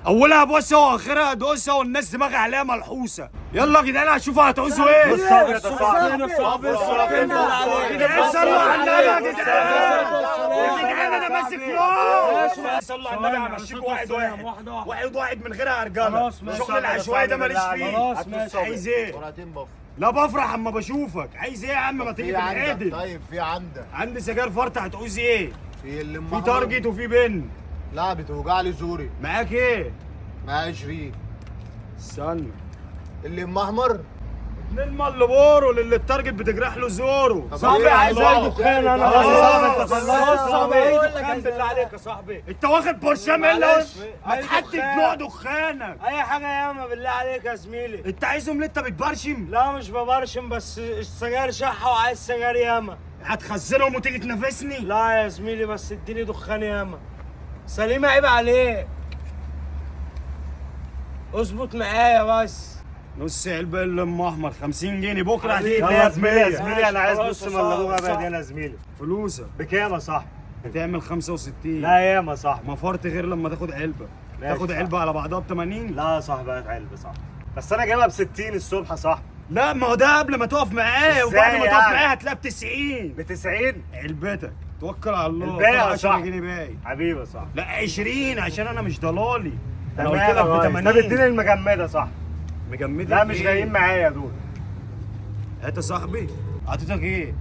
اولها بوسه واخرها دوسه والناس دماغها عليها ملحوسه. يلا يا جدعان هشوفوا هتعوزوا ايه. بالصبر يا صاحبي. يا جدعان صلوا على النبي يا جدعان انا ماسك نار. صلوا على النبي همشيكوا واحد واحد من غيرها هرجله. شغل العشوائي ده ماليش فيه. عايز ايه؟ لا بفرح اما بشوفك. عايز ايه يا عم؟ ما تيجي تتعدل. طيب في عندك عندي سجاير فرطه. هتعوز ايه؟ في في تارجت وفي بن. لا بتوجع لي زوري. معاك ايه؟ معايا 20. استنى. اللي احمر 2 ملبور واللي التارجت بتجرح له زوره. صاحبي عايز اي دخان انا. خلاص يا صاحبي انت خلاص صاحبي اي دخان بالله عليك يا صاحبي. انت واخد برشام الا معلش. ما أي تحدد دخان. نوع دخانك. اي حاجه ياما بالله عليك يا زميلي. انت عايزهم ليه؟ انت بتبرشم؟ لا مش ببرشم بس السجاير شحه وعايز سجاير ياما. هتخزنهم وتيجي تنافسني؟ لا يا زميلي بس اديني دخان ياما. سليم عيب عليك. اظبط معايا بس. نص علبه اللي ام احمر 50 جنيه بكره هتيجي يلا تلاقيها يا ب زميلي يا 100. زميلي انا عايز خلاص نص يا ملمومه صاحبي. بعدين يا زميلي. فلوسك بكام يا صاحبي؟ هتعمل 65. لا ياما يا صاحبي. ما فرط غير لما تاخد علبه. ماشي تاخد صح. علبه على بعضها ب 80. لا يا صاحبي هات علبه صاحبي. بس انا جايبها ب 60 الصبح يا صاحبي. لا ما هو ده قبل ما تقف معاه، ازاي وبعد ما تقف يعني؟ معاه هتلاقيها ب 90. ب 90 علبتك. توكل على الله. الباقي يا 10 صاحبي. جنيه باقي. حبيبي يا صاحبي. لا 20 عشان انا مش ضلالي. انا تمام قلت لك يا ب ريس. 80. طب اديني المجمده صح. مجمدة لا مش إيه؟ جايين معايا دول. هات يا صاحبي. عطيتك ايه؟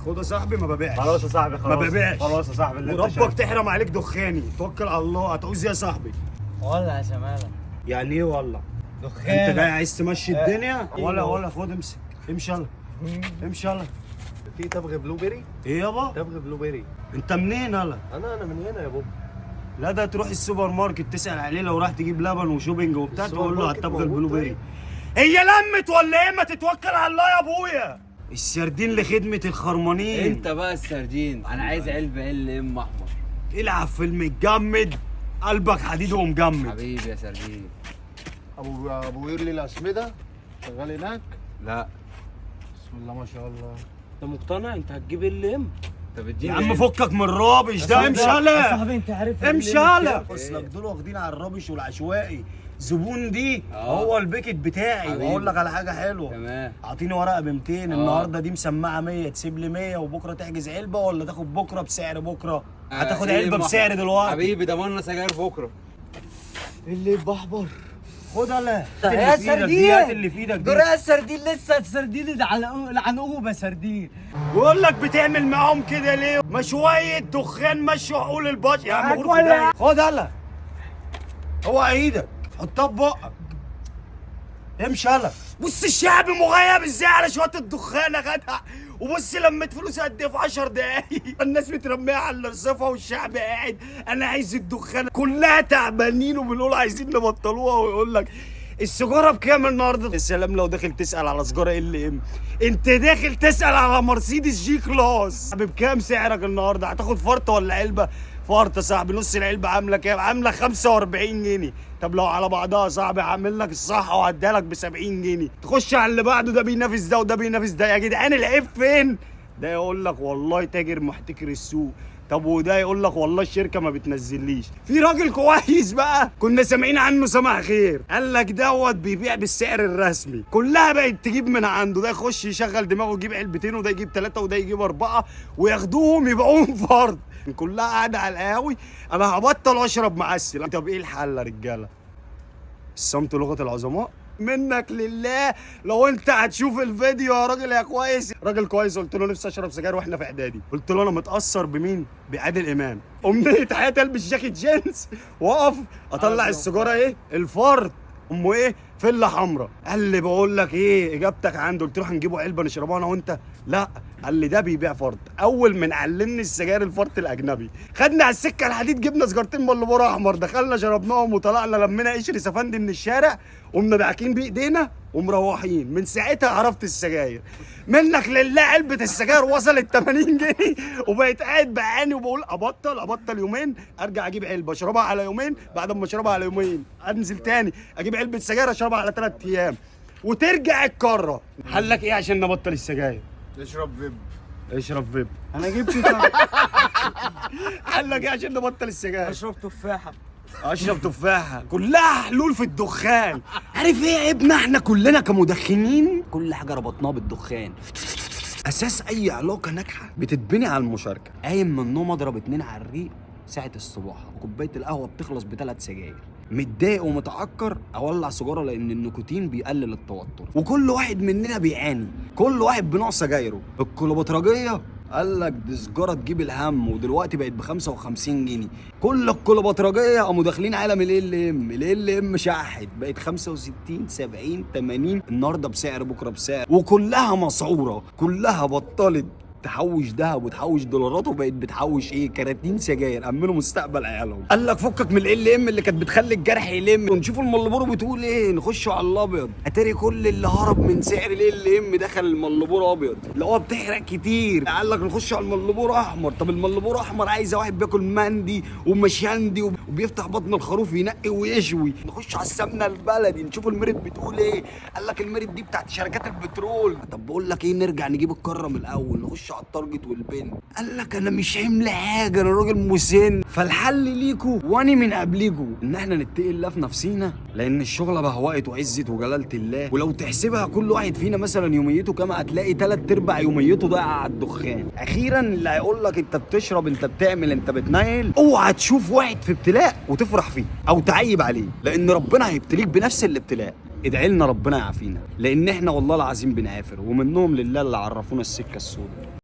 خد يا صاحبي ما ببيعش. خلاص يا صاحبي خلاص. ما ببيعش. خلاص يا صاحبي اللي انت وربك شايفه. تحرم عليك دخاني. توكل على الله. هتعوز ايه يا صاحبي؟ والله يا زمالة يعني ايه والله؟ دخان انت جاي عايز تمشي الدنيا؟ ولا خد امسك. امشي يلا. امشي يلا. في تبغ بلو بيري. ايه يابا؟ تبغ بلو بيري. انت منين يلا؟ انا من هنا يا بابا. لا ده تروح السوبر ماركت تسأل عليه لو راح تجيب لبن وشوبينج وبتاع السوبر تقول له ماركت هتبغى موجود البلو بيري. طيب؟ هي لمت ولا ايه؟ ما تتوكل على الله يا ابويا. السردين لخدمة الخرمانين. انت بقى السردين، انا عايز علبه ام احمر. العب في المتجمد. قلبك حديد ومجمد. حبيبي يا سردين. ابو يرلي الاسمده شغال هناك. لا بسم الله ما شاء الله. انت مقتنع انت هتجيب اللي طب يا اديني عم فكك من الرابش ده. امشي يلا. صاحبي انت عارف امشي يلا. اصلك دول واخدين على الرابش والعشوائي. زبون دي هو البيكت بتاعي. حبيبي. واقول لك على حاجه حلوه. تمام. اعطيني ورقه ب 200 النهارده دي مسمعه 100 تسيب لي 100 وبكره تحجز علبه ولا تاخد بكره بسعر بكره؟ هتاخد ايه علبه ام بسعر أحمر؟ دلوقتي. حبيبي ضمننا سجاير بكره. اللي بحبر. خد يلا. يا سردين هات اللي في ايدك دي. دوري السردين لسه السردين ده على عنقوبه سردين. بقول لك بتعمل معاهم كده ليه؟ ما شويه دخان مشوا عقول البشر يا عم. خد يلا. هو ايدك حطها في بقك. امشي يلا. بص الشعب مغيب ازاي على شويه الدخان يا جدع. وبص لميت فلوس قد ايه في 10 دقايق. الناس مترميه على الرصيفه والشعب قاعد. انا عايز الدخان. كلها تعبانين وبنقول عايزين نبطلوها ويقول لك السيجاره بكام النهارده؟ يا سلام لو داخل تسال على سيجاره ال ام. انت داخل تسال على مرسيدس جي كلاس. بكام سعرك النهارده؟ هتاخد فرطه ولا علبه؟ فرطه صاحبي. نص العلبه عامله كام؟ عامله 45 جنيه. طب لو على بعضها صاحبي هعمل لك الصح وهديها لك ب 70 جنيه. تخش على اللي بعده ده بينافس ده وده بينافس ده. يا جدعان العيب فين؟ ده يقول لك والله تاجر محتكر السوق. طب وده يقول لك والله الشركه ما بتنزليش. في راجل كويس بقى كنا سامعين عنه سمع خير. قال لك دوت بيبيع بالسعر الرسمي. كلها بقت تجيب من عنده. ده يخش يشغل دماغه يجيب علبتين وده يجيب 3 وده يجيب 4 وياخدوهم يبيعوهم فرد. كلها قاعده على القهاوي. انا هبطل اشرب معسل. طب ايه الحل يا رجاله؟ الصمت لغه العظماء. منك لله لو انت هتشوف الفيديو يا راجل يا كويس. راجل كويس قلت له نفسي اشرب سجاير واحنا في اعدادي. قلت له انا متاثر بمين؟ بعادل امام. امنيه حياتي البس جاكيت جينز واقف اطلع السيجاره ايه؟ الفرد. امه ايه؟ فله حمراء. قال لي بقول لك ايه اجابتك عنده؟ قلت له هنجيبه علبه نشربها انا وانت؟ لا. قال لي ده بيبيع فرد. اول من علمني السجاير الفرد الاجنبي. خدنا على السكه الحديد جبنا سجارتين ملبورة احمر دخلنا شربناهم وطلعنا لمينا قشر سفندي من الشارع قمنا داعكين بايدينا ومروحين. من ساعتها عرفت السجاير. منك لله علبه السجاير وصلت 80 جنيه وبقيت قاعد بعاني وبقول ابطل يومين ارجع اجيب علبه اشربها على يومين. بعد ما اشربها على يومين انزل تاني اجيب علبه سجاير اشربها على 3 ايام وترجع الكره. حلك ايه عشان نبطل السجاير؟ اشرب فيب. اشرب فيب. انا جبت حلك ايه عشان نبطل السجاير؟ اشرب تفاحه. اشرب تفاحه، كلها حلول في الدخان. عارف ايه عيبنا احنا كلنا كمدخنين؟ كل حاجه ربطناها بالدخان. اساس اي علاقه ناجحه بتتبني على المشاركه. قايم من النوم اضرب 2 على الريق ساعه الصباحه، كوبايه القهوه بتخلص ب3 سجاير. متضايق ومتعكر اولع سيجاره لان النيكوتين بيقلل التوتر. وكل واحد مننا بيعاني، كل واحد بنوع سجايره. الكليوباتراجيه قال لك دي سجاره تجيب الهم، ودلوقتي بقت ب55 جنيه. كل الكليوباتراجيه قاموا داخلين عالم ال ام شحت، بقت 65 70 80 النهارده بسعر بكره بسعر، وكلها مسعوره، كلها بطلت تحوش دهب وتحوش دولارات وبقت بتحوش ايه؟ كراتين سجاير امنوا مستقبل عيالهم. قال لك فكك من ال ام اللي كانت بتخلي الجرح يلم، ونشوف الملبورو بتقول ايه، نخشوا على الابيض. اتاري كل اللي هرب من سعر ال ام دخل الملبورو ابيض اللي هو بتحرق كتير. قال لك نخش على الملبورو احمر. طب الملبورو احمر عايزه واحد بياكل مندي ومشاندي وبيفتح بطن الخروف ينقي ويشوي. نخش على السمنه البلدي نشوف الميريت بتقول ايه. قال لك الميريت دي بتاعت شركات البترول. طب بقول لك ايه، نرجع نجيب الكره من الاول، نخش على التارجت والبن. قال لك انا مش حمل حاجه، انا راجل مسن. فالحل ليكوا واني من قبليكوا ان احنا نتقي الله في نفسينا، لان الشغله بهوقت وعزت وجلاله الله. ولو تحسبها كل واحد فينا مثلا يوميته كام، هتلاقي 3/4 يوميته ضايعه على الدخان. اخيرا اللي هيقول لك انت بتشرب، انت بتعمل، انت بتنيل، اوعى تشوف واحد في ابتلاء وتفرح فيه او تعيب عليه، لان ربنا هيبتليك بنفس الابتلاء. ادعي لنا ربنا يعافينا، لان احنا والله العظيم بنعافر، ومنهم لله اللي عرفونا السكه السوداء.